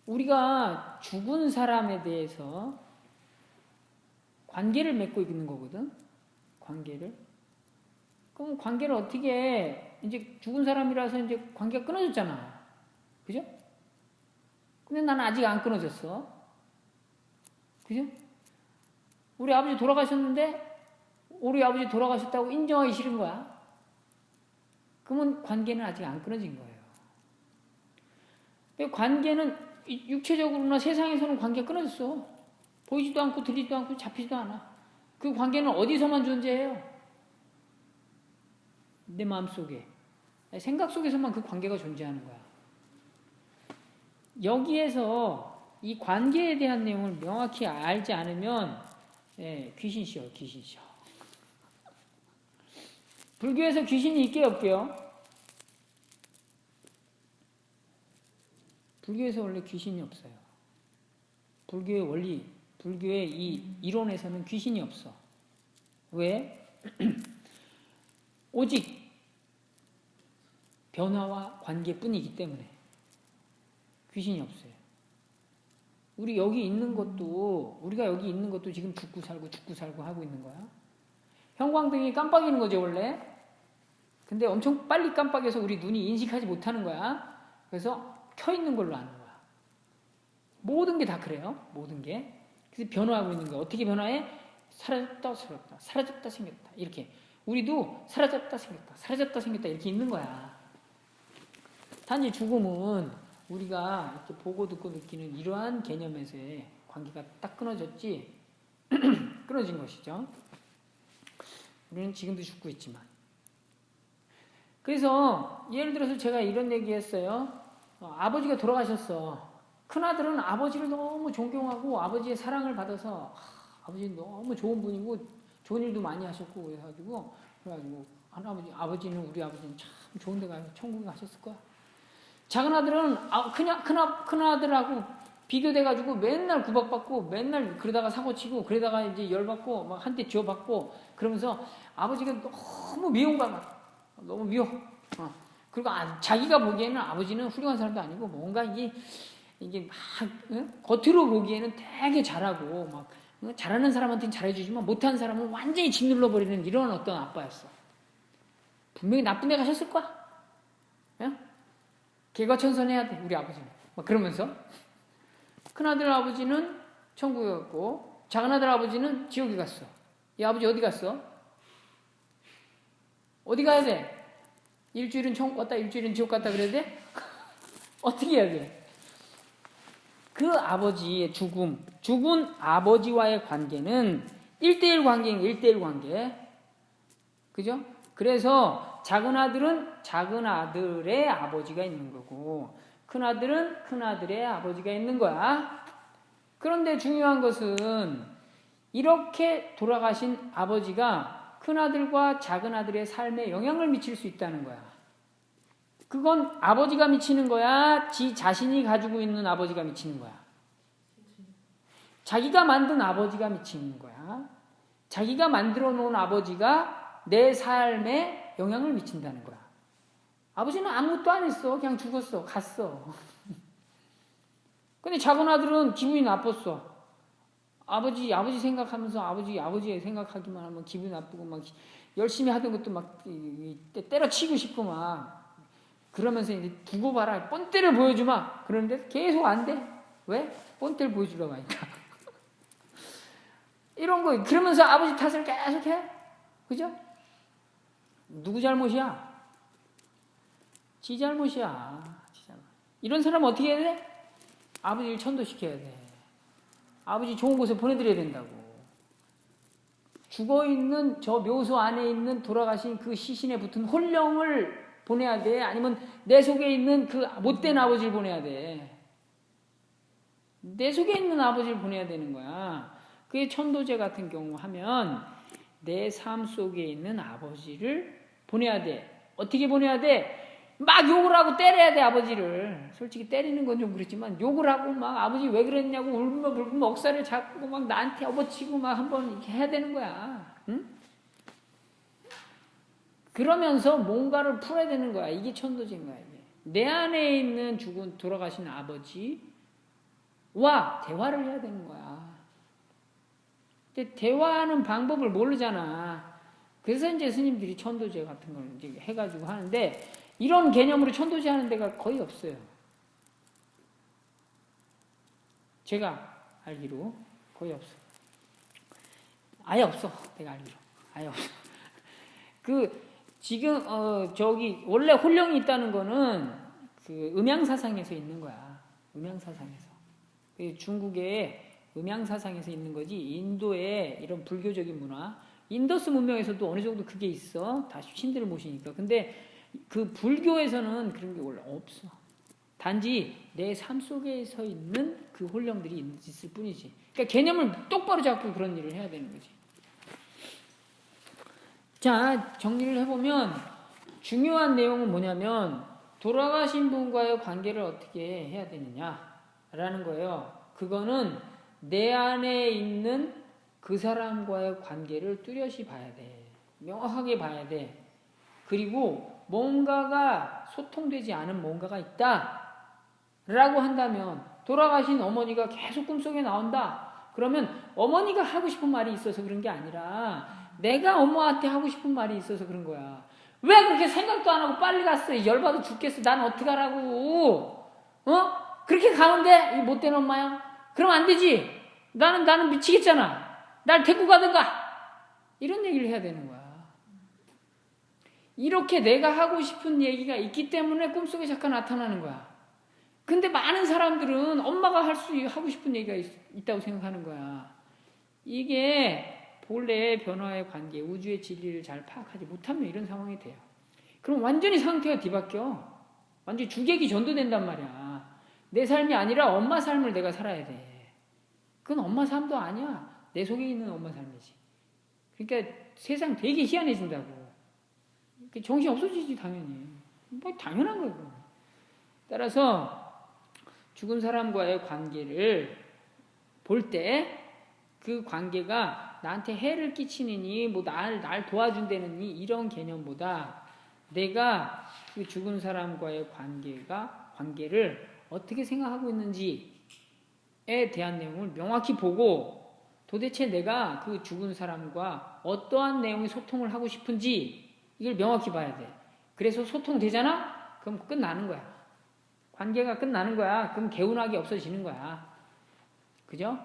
우리가 죽은 사람에 대해서 관계를 맺고 있는 거거든. 관계를. 그럼 관계를 어떻게 이제 죽은 사람이라서 이제 관계가 끊어졌잖아. 그죠? 근데 나는 아직 안 끊어졌어. 그죠? 우리 아버지 돌아가셨는데 우리 아버지 돌아가셨다고 인정하기 싫은 거야. 그러면 관계는 아직 안 끊어진 거예요. 관계는 육체적으로나 세상에서는 관계가 끊어졌어. 보이지도 않고 들리지도 않고 잡히지도 않아. 그 관계는 어디서만 존재해요? 내 마음속에. 생각 속에서만 그 관계가 존재하는 거야. 여기에서 이 관계에 대한 내용을 명확히 알지 않으면 귀신이요, 귀신이요. 불교에서 귀신이 있게요, 없게요? 불교에서 원래 귀신이 없어요. 불교의 원리, 불교의 이 이론에서는 귀신이 없어. 왜? 오직 변화와 관계뿐이기 때문에 귀신이 없어요. 우리가 여기 있는 것도 지금 죽고 살고 하고 있는 거야. 형광등이 깜빡이는 거죠, 원래. 근데 엄청 빨리 깜빡여서 우리 눈이 인식하지 못하는 거야. 그래서 켜 있는 걸로 아는 거야. 모든 게 다 그래요. 모든 게. 그래서 변화하고 있는 거야. 어떻게 변화해? 사라졌다, 사라졌다, 생겼다. 이렇게. 우리도 사라졌다, 생겼다, 사라졌다, 생겼다. 이렇게 있는 거야. 단지 죽음은 우리가 이렇게 보고 듣고 느끼는 이러한 개념에서의 관계가 딱 끊어졌지, 끊어진 것이죠. 우리는 지금도 죽고 있지만. 그래서 예를 들어서 제가 이런 얘기 했어요. 아버지가 돌아가셨어. 큰아들은 아버지를 너무 존경하고 아버지의 사랑을 받아서 아버지 너무 좋은 분이고 좋은 일도 많이 하셨고 그래가지고 아버지는 우리 아버지는 참 좋은 데 가서 천국에 가셨을 거야. 작은 아들은 큰아들하고 비교돼가지고 맨날 구박받고 맨날 그러다가 사고치고 그러다가 이제 열받고 막 한 대 쥐어받고 그러면서 아버지가 너무 미운 거야. 너무 미워. 그리고 자기가 보기에는 아버지는 훌륭한 사람도 아니고 뭔가 이게 막 겉으로 보기에는 되게 잘하고 막 잘하는 사람한테는 잘해주지만 못하는 사람은 완전히 짓눌러버리는 이런 어떤 아빠였어. 분명히 나쁜 데 가셨을 거야. 개과천선해야 돼, 우리 아버지는. 막 그러면서 큰아들 아버지는 천국에 갔고 작은아들 아버지는 지옥에 갔어. 이 아버지 어디 갔어? 어디 가야 돼? 일주일은 천국 갔다 일주일은 지옥 갔다 그래야 돼? 어떻게 해야 돼? 그 아버지의 죽은 아버지와의 관계는 1대1 관계인 1대1 관계. 그죠? 그래서 작은 아들은 작은 아들의 아버지가 있는 거고 큰아들은 큰아들의 아버지가 있는 거야. 그런데 중요한 것은 이렇게 돌아가신 아버지가 큰아들과 작은 아들의 삶에 영향을 미칠 수 있다는 거야. 그건 아버지가 미치는 거야? 지 자신이 가지고 있는 아버지가 미치는 거야? 자기가 만든 아버지가 미치는 거야. 자기가 만들어 놓은 아버지가 내 삶에 영향을 미친다는 거야. 아버지는 아무것도 안 했어. 그냥 죽었어. 갔어. 근데 작은 아들은 기분이 나빴어. 아버지 생각하면서 아버지 생각하기만 하면 기분이 나쁘고 막 열심히 하던 것도 막 때려치고 싶고 막 그러면서 이제 두고 봐라. 뻔때를 보여주마. 그런데 계속 안 돼. 왜? 뻔때를 보여주려고 하니까. 이런 거. 그러면서 아버지 탓을 계속 해. 그죠? 누구 잘못이야? 지 잘못이야. 이런 사람은 어떻게 해야 돼? 아버지를 천도시켜야 돼. 아버지 좋은 곳에 보내드려야 된다고. 죽어있는 저 묘소 안에 있는 돌아가신 그 시신에 붙은 홀령을 보내야 돼? 아니면 내 속에 있는 그 못된 아버지를 보내야 돼? 내 속에 있는 아버지를 보내야 되는 거야. 그게 천도제 같은 경우 하면 내 삶 속에 있는 아버지를 보내야 돼. 어떻게 보내야 돼? 막 욕을 하고 때려야 돼, 아버지를. 솔직히 때리는 건 좀 그렇지만 욕을 하고 막 아버지 왜 그랬냐고 울며 불며 멱살을 잡고 막 나한테 업어치고 막 한번 이렇게 해야 되는 거야. 응? 그러면서 뭔가를 풀어야 되는 거야. 이게 천도제인 거야. 이게. 내 안에 있는 돌아가신 아버지, 대화를 해야 되는 거야. 근데 대화하는 방법을 모르잖아. 그래서 이제 스님들이 천도제 같은 걸 이제 해가지고 하는데, 이런 개념으로 천도제 하는 데가 거의 없어요. 제가 알기로 거의 없어. 아예 없어. 내가 알기로. 아예 없어. 지금, 원래 홀령이 있다는 거는 그 음양사상에서 있는 거야. 음양사상에서. 중국의 음양사상에서 있는 거지, 인도의 이런 불교적인 문화, 인더스 문명에서도 어느 정도 그게 있어. 다 신들을 모시니까. 근데 그 불교에서는 그런 게 원래 없어. 단지 내 삶 속에서 있는 그 홀령들이 있을 뿐이지. 그러니까 개념을 똑바로 잡고 그런 일을 해야 되는 거지. 자, 정리를 해보면 중요한 내용은 뭐냐면, 돌아가신 분과의 관계를 어떻게 해야 되느냐라는 거예요. 그거는 내 안에 있는 그 사람과의 관계를 뚜렷이 봐야 돼. 명확하게 봐야 돼. 그리고 뭔가가 소통되지 않은 뭔가가 있다 라고 한다면, 돌아가신 어머니가 계속 꿈속에 나온다 그러면 어머니가 하고 싶은 말이 있어서 그런 게 아니라 내가 엄마한테 하고 싶은 말이 있어서 그런 거야. 왜 그렇게 생각도 안 하고 빨리 갔어? 열받아 죽겠어. 난 어떡하라고. 그렇게 가는데 이 못된 엄마야? 그럼 안 되지. 나는 미치겠잖아. 날 데리고 가든가. 이런 얘기를 해야 되는 거야. 이렇게 내가 하고 싶은 얘기가 있기 때문에 꿈속에 잠깐 나타나는 거야. 근데 많은 사람들은 엄마가 하고 싶은 얘기가 있다고 생각하는 거야. 이게 본래의 변화의 관계, 우주의 진리를 잘 파악하지 못하면 이런 상황이 돼요. 그럼 완전히 상태가 뒤바뀌어. 완전히 주객이 전도된단 말이야. 내 삶이 아니라 엄마 삶을 내가 살아야 돼. 그건 엄마 삶도 아니야. 내 속에 있는 엄마 삶이지. 그러니까 세상 되게 희한해진다고. 정신 없어지지 당연히. 뭐 당연한 거고. 따라서 죽은 사람과의 관계를 볼 때 그 관계가 나한테 해를 끼치느니 뭐 날 도와준다느니 이런 개념보다 내가 그 죽은 사람과의 관계를 어떻게 생각하고 있는지에 대한 내용을 명확히 보고, 도대체 내가 그 죽은 사람과 어떠한 내용의 소통을 하고 싶은지 이걸 명확히 봐야 돼. 그래서 소통되잖아? 그럼 끝나는 거야. 관계가 끝나는 거야. 그럼 개운하게 없어지는 거야. 그죠?